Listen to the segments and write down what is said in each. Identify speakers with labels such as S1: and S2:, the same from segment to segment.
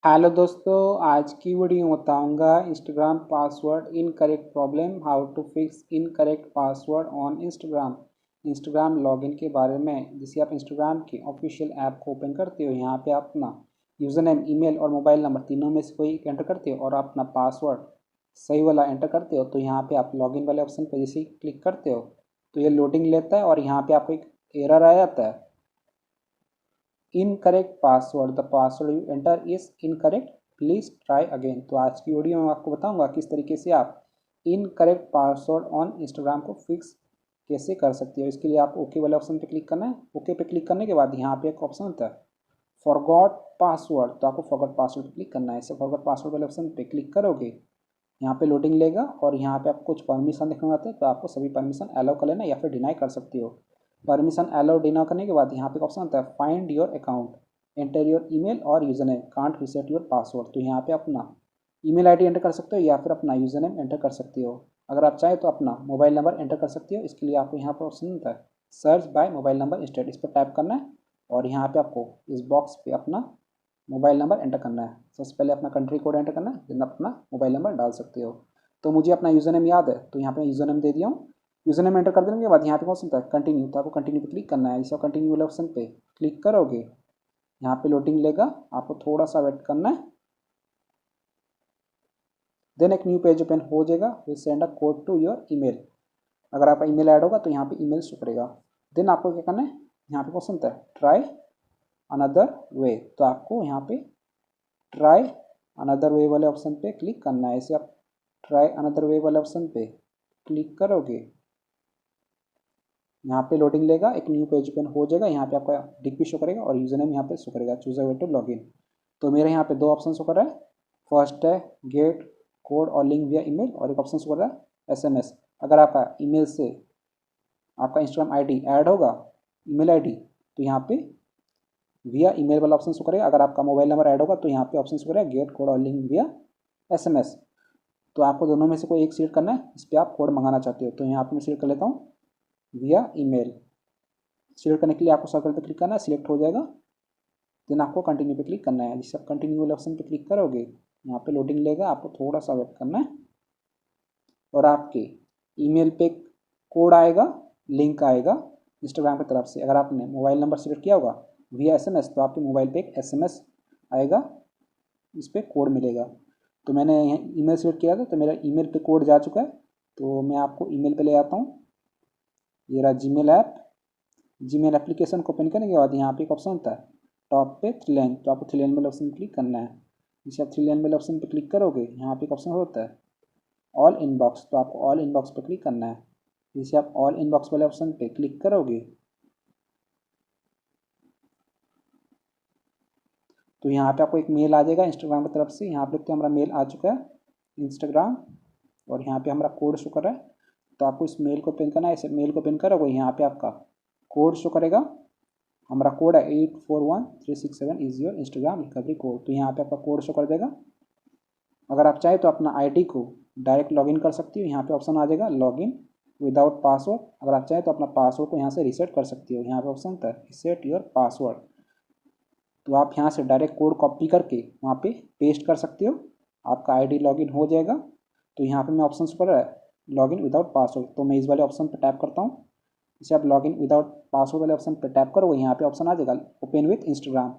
S1: Hello दोस्तों, आज की वीडियो में बताऊंगा Instagram password incorrect problem, how to fix incorrect password on Instagram login के बारे में। जैसे आप इंस्टाग्राम की ऑफिशियल ऐप को ओपन करते हो, यहाँ पे आप अपना यूज़र नेम, ईमेल और मोबाइल नंबर तीनों में से कोई एक एंटर करते हो और अपना पासवर्ड सही वाला एंटर करते हो। तो यहाँ पे आप लॉगिन वाले ऑप्शन पर जैसे ही क्लिक करते हो तो ये लोडिंग लेता है और यहाँ पे आपको एक एरर आ जाता है, incorrect password, the password you enter is incorrect, please try again. तो आज की वीडियो में आपको बताऊंगा किस तरीके से आप इनकरेक्ट पासवर्ड ऑन इंस्टाग्राम को फिक्स कैसे कर सकते हो। इसके लिए आप ओके वाले ऑप्शन पे क्लिक करना है। ओके पे क्लिक करने के बाद यहाँ पे एक ऑप्शन होता है फॉरगॉट पासवर्ड, तो आपको फॉरगॉट पासवर्ड पे क्लिक करना है। इसे फॉरगॉट पासवर्ड वाले ऑप्शन पे क्लिक करोगे, यहाँ पे लोडिंग लेगा और यहाँ पे आपको कुछ परमिशन देखने आते हैं, तो आपको सभी परमिशन अलाउ कर लेना या फिर डिनाई कर सकते हो। परमिशन अलाउ डिनाई करने के बाद यहाँ पे ऑप्शन आता है find your account, enter your email और user name, can't reset your password. तो यहाँ पे अपना ईमेल आईडी एंटर कर सकते हो या फिर अपना यूजर नेम एंटर कर सकते हो। अगर आप चाहे तो अपना मोबाइल नंबर एंटर कर सकते हो। इसके लिए आपको यहाँ पर ऑप्शन आता है search by mobile number instead, इस पर टाइप करना है और यहाँ पे आपको इस बॉक्स पे अपना मोबाइल नंबर एंटर करना है। सबसे पहले अपना कंट्री कोड एंटर करना है, देन अपना मोबाइल नंबर डाल सकते हो। तो मुझे अपना यूज़र नेम याद है तो यहाँ पे यूज़र नेम दे दिया हूँ। यूज़र नेम एंटर कर देने के बाद यहाँ पे ऑप्शन होता है कंटिन्यू, तो आपको कंटिन्यू पे क्लिक करना है। जैसे कंटिन्यू वाले ऑप्शन पे क्लिक करोगे, यहाँ पे लोडिंग लेगा, आपको थोड़ा सा वेट करना है। देन एक न्यू पेज ओपन हो जाएगा, will send a code to your email. अगर आपका ईमेल ऐड होगा तो यहाँ पे ईमेल शो करेगा। देन आपको क्या करना है, यहाँ पे क्वेश्चन होता है ट्राई अनदर वे, तो आपको यहाँ पे ट्राई अनदर वे वाले ऑप्शन पे क्लिक करना है। इसे आप ट्राई अनदर वे वाले ऑप्शन पे क्लिक करोगे, यहाँ पे लोडिंग लेगा, एक न्यू पेज ओपन हो जाएगा। यहाँ पे आपका डीपी शो करेगा और यूजर नेम यहाँ पे शो करेगा, choose a way to login. तो मेरे यहाँ पे दो ऑप्शन शो कर रहा है, फर्स्ट है गेट कोड और लिंक विया ईमेल और एक ऑप्शन शो कर रहा है एसएमएस। अगर आपका ईमेल से आपका इंस्टाग्राम आईडी ऐड होगा, ईमेल आईडी, तो यहाँ पे विया ईमेल वाला ऑप्शन शो करेगा। अगर आपका मोबाइल नंबर ऐड होगा तो यहाँ पे ऑप्शन शो करेगा गेट कोड और लिंक विया एसएमएस। तो आपको दोनों में से कोई एक सिलेक्ट करना है, इस पर आप कोड मंगाना चाहते हो। तो यहाँ पे मैं सिलेक्ट कर लेता हूँ विया ईमेल। सिलेक्ट करने के लिए आपको सर्कल पे क्लिक करना है, सिलेक्ट हो जाएगा। देन आपको कंटिन्यू पे क्लिक करना है। जिससे आप कंटिन्यू वाले ऑप्शन पे क्लिक करोगे, यहाँ पे लोडिंग लेगा, आपको थोड़ा सा वेट करना है और आपके ईमेल पे कोड आएगा, लिंक आएगा इंस्टाग्राम की तरफ से। अगर आपने मोबाइल नंबर सिलेक्ट किया होगा विया एसएमएस, तो आपके मोबाइल पे एक एसएमएस आएगा, इस पर कोड मिलेगा। तो मैंने यहाँ ईमेल सेलेक्ट किया था तो मेरा ईमेल पे कोड जा चुका है। तो मैं आपको ईमेल पे ले आता हूँ। ये रहा जीमेल ऐप। जीमेल एप्लीकेशन को ओपन करने के बाद यहाँ पे एक ऑप्शन होता है टॉप पे थ्री लाइन, तो आपको थ्री लाइन वाले ऑप्शन पर क्लिक करना है। जैसे आप थ्री लाइन वाले ऑप्शन पर क्लिक करोगे, यहाँ पे एक ऑप्शन होता है ऑल इनबॉक्स, तो आपको ऑल इनबॉक्स पर क्लिक करना है। जैसे आप ऑल इनबॉक्स वाले ऑप्शन पे क्लिक करोगे तो यहाँ पे आपको एक मेल आ जाएगा इंस्टाग्राम की तरफ से। यहाँ पे तो हमारा मेल आ चुका है इंस्टाग्राम और यहाँ पे हमारा कोड शो कर रहा है। तो आपको इस मेल को पिन करना है। इस मेल को पिन करोगे, यहाँ पे आपका कोड शो करेगा। हमारा कोड है 841367 is your Instagram recovery code. तो यहाँ पे आपका कोड शो कर देगा। अगर आप चाहे तो अपना आईडी को डायरेक्ट लॉगिन कर सकती हो। यहाँ पे ऑप्शन आ जाएगा लॉगिन विदाउट पासवर्ड। अगर आप चाहे तो अपना पासवर्ड को यहाँ से रीसेट कर सकती हो। यहाँ पे ऑप्शन था रीसेट योर पासवर्ड, तो आप यहाँ से डायरेक्ट कोड कॉपी करके वहाँ पे पेस्ट कर सकते हो, आपका आईडी लॉगिन हो जाएगा। तो यहाँ पे मैं ऑप्शन पर रहा है लॉगिन विदाउट पासवर्ड, तो मैं इस वाले ऑप्शन पर टैप करता हूँ। जैसे आप लॉगिन विदाउट पासवर्ड वाले ऑप्शन पर टैप करोगे, यहाँ पे ऑप्शन आ जाएगा ओपन विथ इंस्टाग्राम।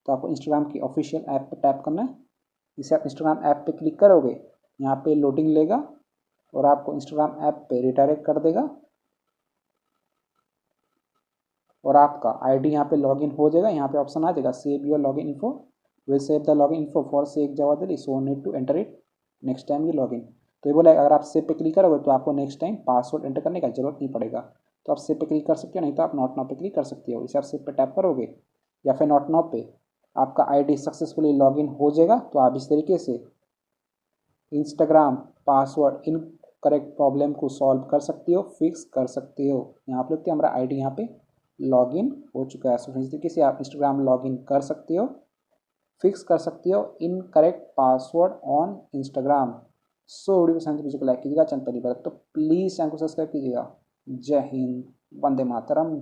S1: तो आपको इंस्टाग्राम की ऑफिशियल ऐप पर टैप करना है। जैसे आप इंस्टाग्राम ऐप पे क्लिक करोगे, यहाँ पे लोडिंग लेगा और आपको इंस्टाग्राम ऐप पे रिडायरेक्ट कर देगा और आपका आईडी यहाँ पे लॉगिन हो जाएगा। यहाँ पे ऑप्शन आ जाएगा save your login info, will save the login info for सेक जवादली, so need to enter it next time you login. तो ये बोला अगर आप सेव पे क्लिक करोगे तो आपको नेक्स्ट टाइम पासवर्ड एंटर करने का जरूरत नहीं पड़ेगा। तो आप सेव पे क्लिक कर सकते हो, नहीं तो आप नॉट नाउ पे क्लिक कर सकते हो। इसे आप सेव पे टैप करोगे या फिर नॉट नाउ पे आपका आईडी सक्सेसफुली लॉगिन हो जाएगा। तो आप इस तरीके से Instagram password in correct problem को सॉल्व कर सकते हो, फिक्स कर सकते हो। यहाँ पे हमारा आईडी यहाँ पे लॉगिन हो चुका है। सो इस तरीके से आप इंस्टाग्राम लॉगिन कर सकते हो, फिक्स कर सकते हो in correct password on Instagram. So video पसंद वीडियो को लाइक कीजिएगा, चैनल पहली बार तो प्लीज़ चैनल को सब्सक्राइब कीजिएगा। जय हिंद, वंदे मातरम।